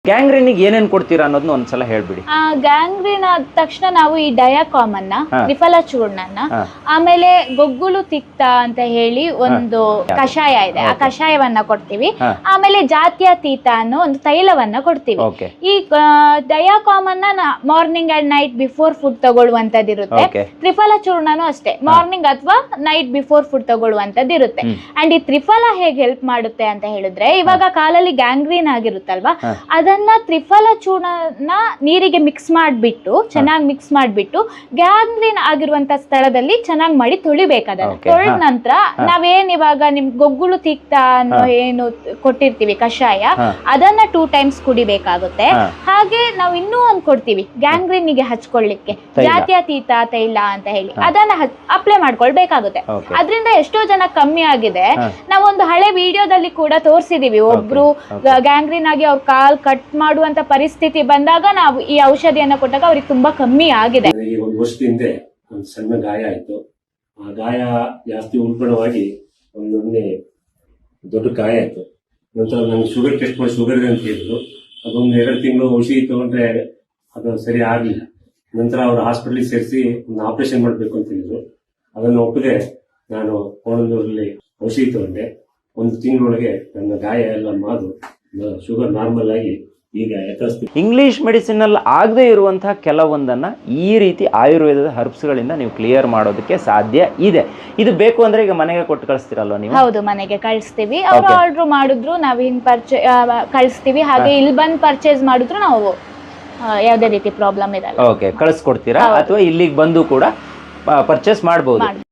ಗ್ಯಾಂಗ್ರೀನಿಗೆ ಏನೇನು ಕೊಡ್ತೀರಾ ಅನ್ನೋದನ್ನ ಒಂದ್ಸಲ ಹೇಳ್ಬಿಡಿ. ಗ್ಯಾಂಗ್ರೀನ್ ಆದ ತಕ್ಷಣ ನಾವು ಈ ಡಯಾಕಾಮ್ ಅನ್ನ, ತ್ರಿಫಲ ಚೂರ್ಣನ, ಆಮೇಲೆ ಗೊಗ್ಗುಲು ತಿಕ್ತ ಅಂತ ಹೇಳಿ ಒಂದು ಕಷಾಯ ಇದೆ, ಆ ಕಷಾಯವನ್ನ ಕೊಡ್ತೀವಿ. ಆಮೇಲೆ ಜಾತ್ಯತೀತ ಅನ್ನೋ ಒಂದು ತೈಲವನ್ನ ಕೊಡ್ತೀವಿ. ಈ ಡಯಾಕಾಮ್ ಅನ್ನ morning and night before food ತಗೊಳ್ಳುವಂತದ್ದು ಇರುತ್ತೆ. ತ್ರಿಫಲ ಚೂರ್ಣನು ಅಷ್ಟೇ, ಮಾರ್ನಿಂಗ್ ಅಥವಾ ನೈಟ್ ಬಿಫೋರ್ ಫುಡ್ ತಗೊಳ್ಳುವಂತದ್ದು ಇರುತ್ತೆ. ಅಂಡ್ ಈ ತ್ರಿಫಲ ಹೇಗೆ ಹೆಲ್ಪ್ ಮಾಡುತ್ತೆ ಅಂತ ಹೇಳಿದ್ರೆ, ಇವಾಗ ಕಾಲಲ್ಲಿ ಗ್ಯಾಂಗ್ರೀನ್ ಆಗಿರುತ್ತಲ್ವಾ, ಅದನ್ನ ತ್ರಿಫಲ ಚೂರ್ಣನ ನೀರಿಗೆ ಮಿಕ್ಸ್ ಮಾಡಿಬಿಟ್ಟು, ಚೆನ್ನಾಗಿ ಮಿಕ್ಸ್ ಮಾಡಿಬಿಟ್ಟು, ಗ್ಯಾಂಗ್ರೀನ್ ಆಗಿರುವಂತ ಸ್ಥಳದಲ್ಲಿ ಚೆನ್ನಾಗಿ ಮಾಡಿ ತೊಳಿಬೇಕಾದ. ತೊಳೆದ ನಂತರ ನಾವೇನ್ ಇವಾಗ ನಿಮ್ ಗೊಗ್ಗುಳು ತಿಕ್ತ ಅನ್ನೋ ಏನು ಕೊಟ್ಟಿರ್ತೀವಿ ಕಷಾಯ, ಅದನ್ನ 2 times ಕುಡಿಬೇಕಾಗುತ್ತೆ. ಹಾಗೆ ನಾವು ಇನ್ನೂ ಒಂದು ಕೊಡ್ತೀವಿ ಗ್ಯಾಂಗ್ರೀನ್ಗೆ ಹಚ್ಕೊಳ್ಳಿಕ್ಕೆ, ಜಾತ್ಯತೀತ ತೈಲ ಅಂತ ಹೇಳಿ, ಅದನ್ನ ಅಪ್ಲೈ ಮಾಡ್ಕೊಳ್ಬೇಕಾಗುತ್ತೆ. ಅದರಿಂದ ಎಷ್ಟೋ ಜನ ಕಮ್ಮಿ ಆಗಿದೆ. ನಾವೊಂದು ಹಳೆ ವಿಡಿಯೋದಲ್ಲಿ ಕೂಡ ತೋರಿಸಿದೀವಿ, ಒಬ್ರು ಗ್ಯಾಂಗ್ರೀನ್ ಆಗಿ ಅವ್ರ ಕಾಲ್ ಕಟ್ ಮಾಡುವಂತ ಪರಿಸ್ಥಿತಿ ಬಂದಾಗ ನಾವು ಈ ಔಷಧಿಯನ್ನ ಕೊಟ್ಟಾಗ ಅವ್ರಿಗೆ ತುಂಬಾ ಕಮ್ಮಿ ಆಗಿದೆ. ಒಂದು ವರ್ಷದಿಂದ ಒಂದು ಸಣ್ಣ ಗಾಯ ಆಯ್ತು. ಆ ಗಾಯ ಜಾಸ್ತಿ ಉಲ್ಬಣವಾಗಿ ಒಂದೊಂದೇ ದೊಡ್ಡ ಗಾಯ ಆಯ್ತು. ನಂತರ ನಂಗೆ ಶುಗರ್ ಟೆಸ್ಟ್ ಮಾಡಿ ಶುಗರ್ ಇದೆ ಅಂತ ಹೇಳಿದ್ರು. ಅದೊಂದು 2 ತಿಂಗಳು ಔಷಧಿ ತಗೊಂಡ್ರೆ ಅದು ಸರಿ ಆಗ್ಲಿಲ್ಲ. ನಂತರ ಅವರು ಹಾಸ್ಪಿಟಲ್ ಸೇರಿಸಿ ಒಂದು ಆಪರೇಷನ್ ಮಾಡಬೇಕು ಅಂತ ಹೇಳಿದ್ರು. ಅದನ್ನು ಒಪ್ಪದೆ ನಾನು ಕೋಣಂದೂರಲ್ಲಿ ಔಷಧಿ ತಗೊಂಡೆ. 1 ತಿಂಗಳೊಳಗೆ ನನ್ನ ಗಾಯ ಎಲ್ಲ ಮಾದು ಶುಗರ್ ನಾರ್ಮಲ್ ಆಗಿ ಈಗ ಯಥಾಸ್ಥಿತಿ. ಇಂಗ್ಲಿಷ್ ಮೆಡಿಸಿನ್ ಅಲ್ಲಿ ಆಗದೆ ಇರುವಂತಹ ಕೆಲವೊಂದನ್ನ ಈ ರೀತಿ ಆಯುರ್ವೇದದ ಹರ್ಬ್ಸ್ಗಳಿಂದ ನೀವು ಕ್ಲಿಯರ್ ಮಾಡೋದಕ್ಕೆ ಸಾಧ್ಯ ಇದೆ. ಇದು ಬೇಕು ಅಂದ್ರೆ ಈಗ ಮನೆಗೆ ಕೊಟ್ಟು ಕಳಿಸ್ತೀರಲ್ವಾ ನೀವು? ಹೌದು, ಮನೆಗೆ ಕಳಿಸ್ತೀವಿ. ಅವ್ರು ಆರ್ಡರ್ ಮಾಡಿದ್ರು ನಾವು ಹಿಂಗೆ ಕಳಿಸ್ತೀವಿ. ಹಾಗೆ ಇಲ್ಲಿ ಬಂದು ಪರ್ಚೇಸ್ ಮಾಡಿದ್ರು ನಾವು ಯಾವುದೇ ರೀತಿ ಪ್ರಾಬ್ಲಮ್ ಇರಲ್ಲ. ಓಕೆ, ಕಳಿಸ್ಕೊಡ್ತೀರಾ ಅಥವಾ ಇಲ್ಲಿಗೆ ಬಂದು ಕೂಡ ಪರ್ಚೇಸ್ ಮಾಡಬಹುದು?